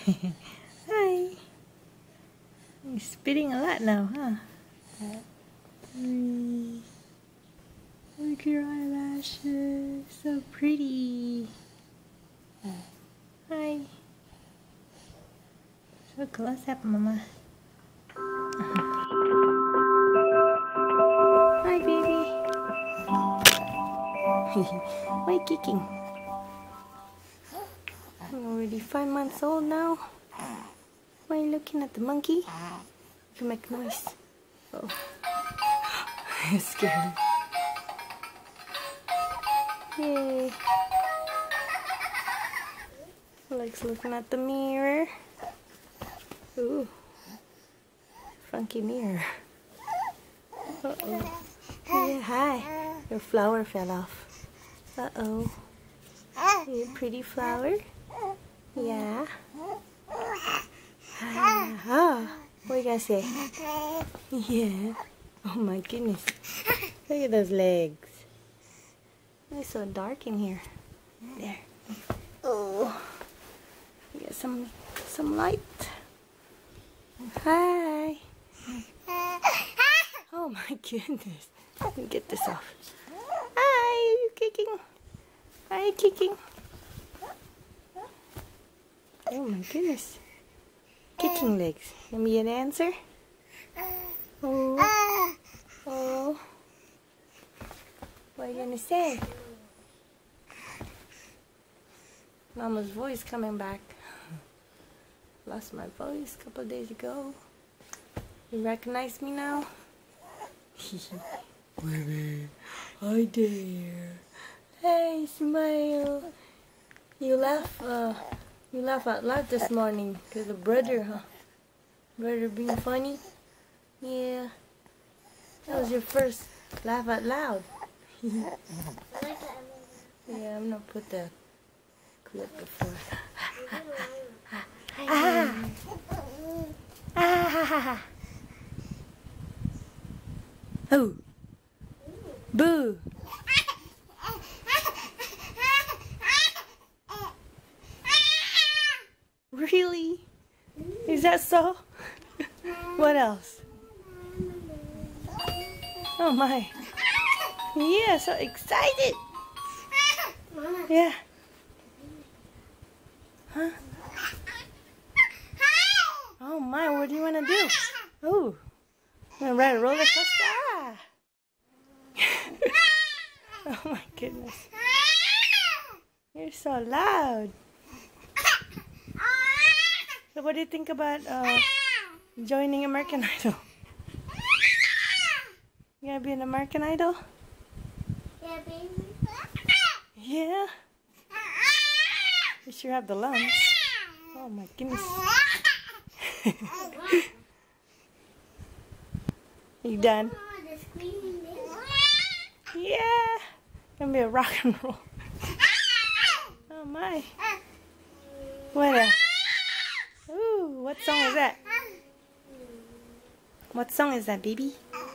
Hi. You're spitting a lot now, huh? Look at your eyelashes. So pretty. Hi. So close up, Mama. Hi, baby. Why are you kicking? I'm already 5 months old now. Why are you looking at the monkey? You can make noise. Oh. You're scared. Yay. Likes looking at the mirror. Ooh. Funky mirror. Uh-oh. Yeah, hi. Your flower fell off. Uh-oh. You pretty flower? Yeah. Ah, what are you gonna say? Yeah. Oh my goodness. Look at those legs. It's so dark in here. There. Oh. You got some light. Hi. Oh my goodness. Let me get this off. Hi, are you kicking? Are you kicking? Oh my goodness. Kicking legs. Let me get an answer. Oh. Oh. What are you gonna say? Mama's voice coming back. Lost my voice a couple of days ago. You recognize me now? Baby, hi there. Hey, smile. You laugh out loud this morning because of brother, huh? Brother being funny? Yeah. That was your first laugh out loud. Yeah, I'm gonna put the clip before. Ah! Ah! Oh! Boo! Really? Is that so? What else? Oh my. Yeah, so excited. Yeah. Huh? Oh my, what do you want to do? Oh. I'm going to ride a roller coaster. Ah. Oh my goodness. You're so loud. So what do you think about joining American Idol? You gonna be an American Idol? Yeah, baby. Yeah? You sure have the lungs. Oh my goodness. You done? Yeah. Gonna be a rock and roll. Oh my. What a... Ooh, what song is that? What song is that, baby? Oh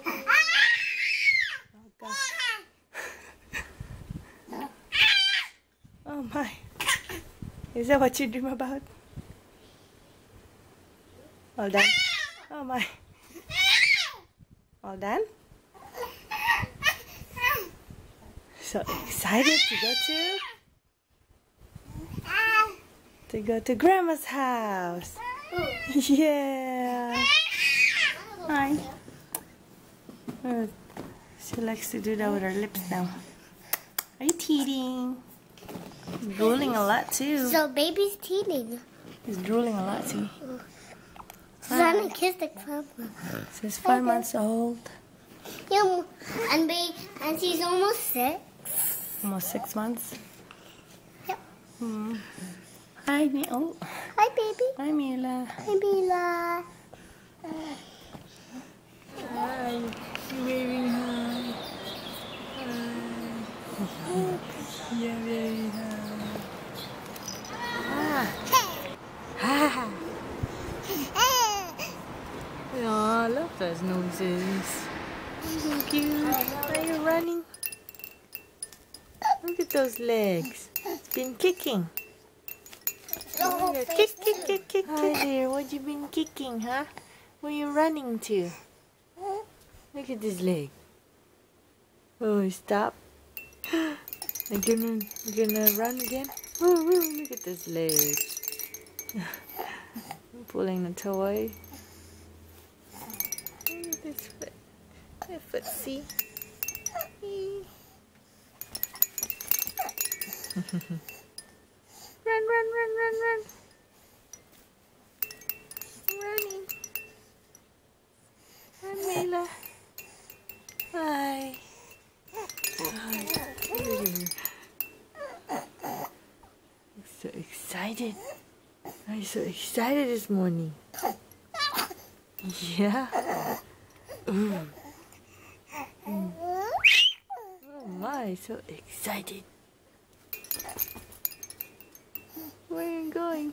gosh. Oh my. Is that what you dream about? All done? Oh my. All done? So excited to go to Grandma's house. Yeah. Hi. She likes to do that with her lips now. Are you teething? He's drooling a lot too. So baby's teething. He's drooling a lot too. Trying to kiss the club. She's 5 months old. Yeah, and she's almost 6. Almost 6 months. Yep. Hi, oh. Hi, baby. Hi, Mila. Hi, Mila. Hi. She's waving hi. Yeah, waving hi. Ah. Oh, I love those noises. So cute. Are you running? Look at those legs. It's been kicking. Kick, kick, kick, kick. Hi there, what you been kicking, huh? Where you running to? Look at this leg. Oh, stop. You're gonna run again? Woo, look at this leg. Pulling the toy. Look at this foot. That foot, see? Run, run, run, run, run. Running. Hi, Mela. Hi. I'm so excited. I'm so excited this morning. Yeah. Ooh. Oh my, so excited. Where are you going?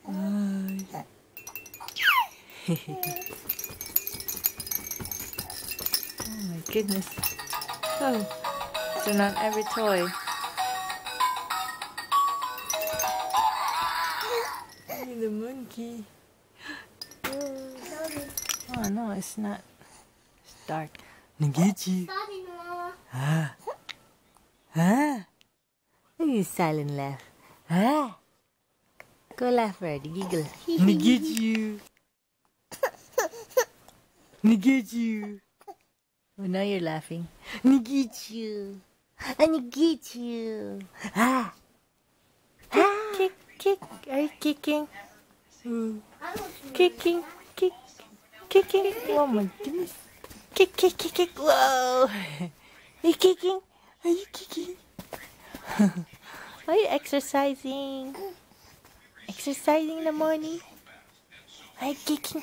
Hi. Oh my goodness. Oh, so not every toy. Look at the monkey. Oh no, it's not. It's dark. Nagiji. Ah. Ah. Look at his silent laugh. Ah. Go laugh, Freddy. Giggle. Nagit you. Nagit you. Oh, now you're laughing. Nagit you. I nagit you. Ah. Kick, kick. Are you kicking? Kicking, kick, kicking. Oh my goodness. Kick, kick, kick, kick. Whoa. Are you kicking? Are you kicking? Are you exercising? Exercising in the morning? Are you kicking?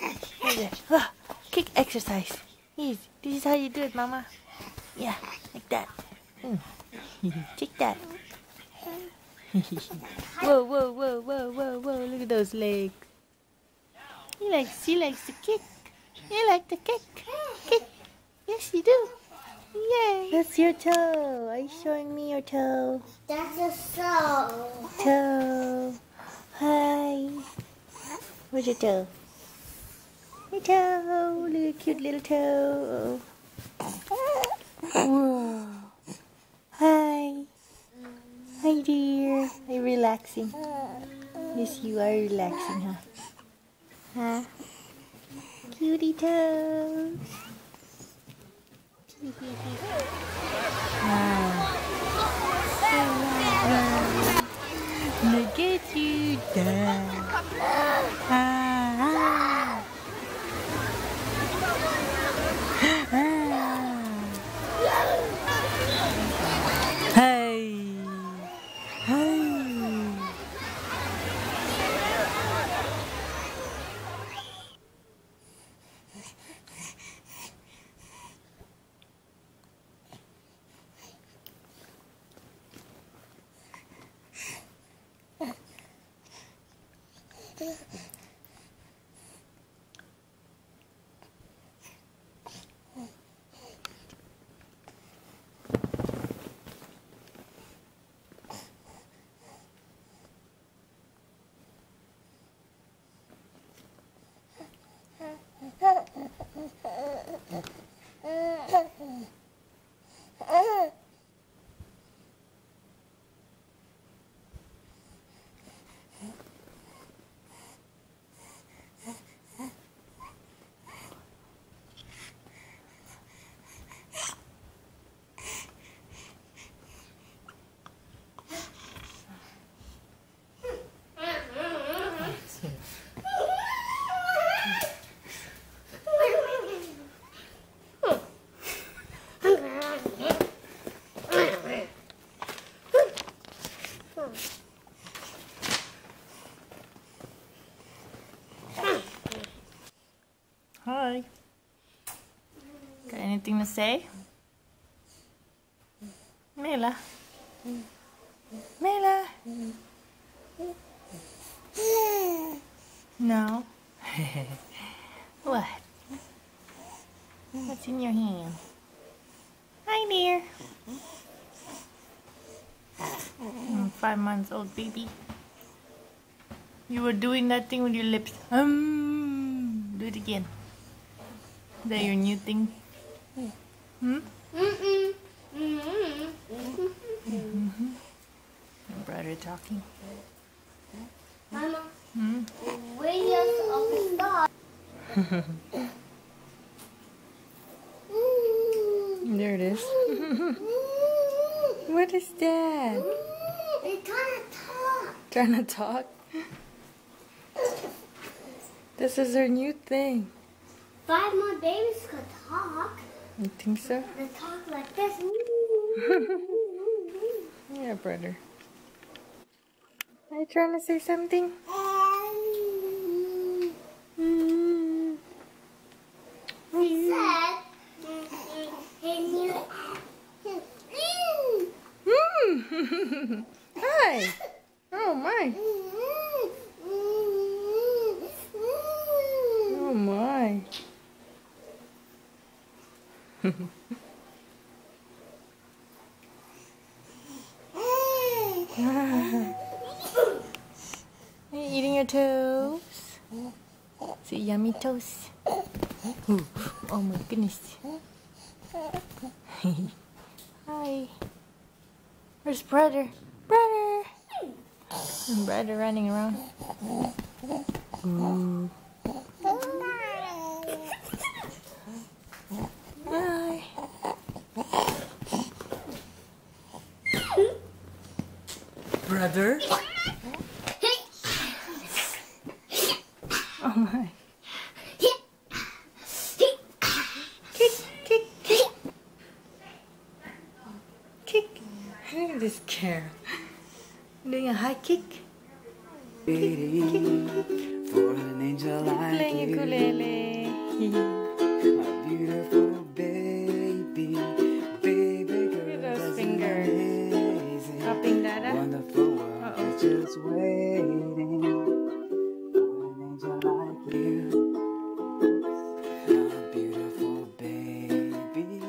Kick exercise. Yes, this is how you do it, Mama. Yeah, like that. Kick that. Whoa, whoa, whoa, whoa, whoa, whoa. Look at those legs. He likes to kick. You like to kick. Kick. Yes, you do. Yay. That's your toe. Are you showing me your toe? That's a soul. Toe. Hi. Where's your toe? Your toe. Look at your cute little toe. Whoa. Hi. Hi, dear. Are you relaxing? Yes, you are relaxing, huh? Huh? Cutie toes. Look at you, Dad. Hey. Hey. Hi. Got anything to say? Mela? Mela? No? What? What's in your hand? Hi, dear. 5-month-old baby. You were doing that thing with your lips. Do it again. Is that your new thing? Hmm? Your brother talking. Mama, radius of the star. There it is. What is that? It's trying to talk. Trying to talk? This is her new thing. 5 more babies could talk. You think so? They talk like this. Yeah, brother. Are you trying to say something? He said, he knew. Hi! Oh my! Oh my! Are you eating your toes? Is it yummy toast? Ooh. Oh my goodness. Hi. Where's brother? Brother! And brother running around. Ooh. Hi. Brother? Oh my. Kick, kick, kick. Kick. Look at this Carol. Doing a high kick. Kick, kick, kick. For an angel like Playing you, ukulele. my beautiful baby, baby girl, at those that's fingers. amazing, Popping dada. wonderful world is just waiting for an angel like you, my beautiful baby.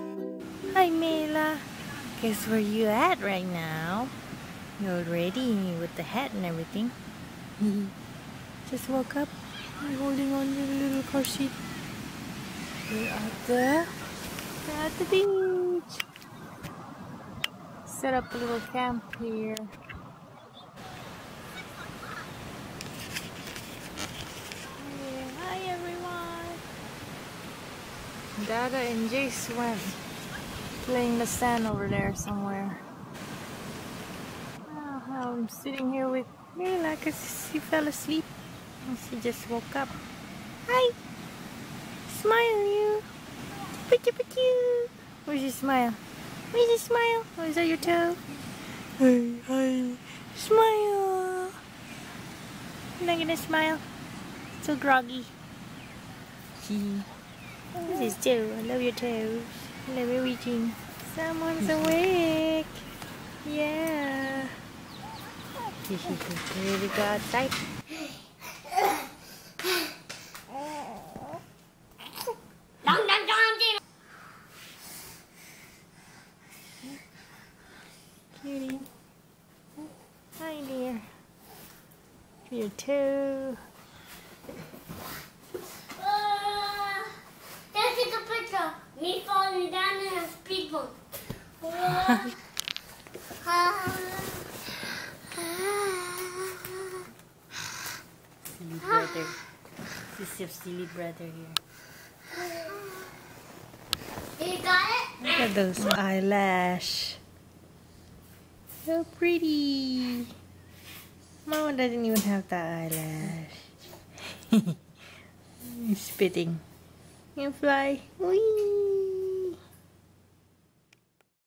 Hi Mela. Guess where you at right now? You're ready with the hat and everything. Just woke up. You're holding on to the little car seat. We're at the beach. Set up a little camp here. Yeah, hi everyone. Dada and Jace went playing the sand over there somewhere. I'm sitting here with Mila because she fell asleep and she just woke up. Hi! Smile, you! Pachoo! Where's your smile? Where's your smile? Oh, is that your toe? Hi, hi! Smile! You're not gonna smile? So groggy. This is toe. I love your toes. I love everything. Someone's awake! Yeah! Ready to go outside? Cutie. Hi dear. Your toe. Let's take a picture. Me falling down in a speedboat. Silly brother. This is your silly brother here. You got it? Look at those eyelash. So pretty. Mama doesn't even have the eyelash. He's spitting. You can fly. Whee!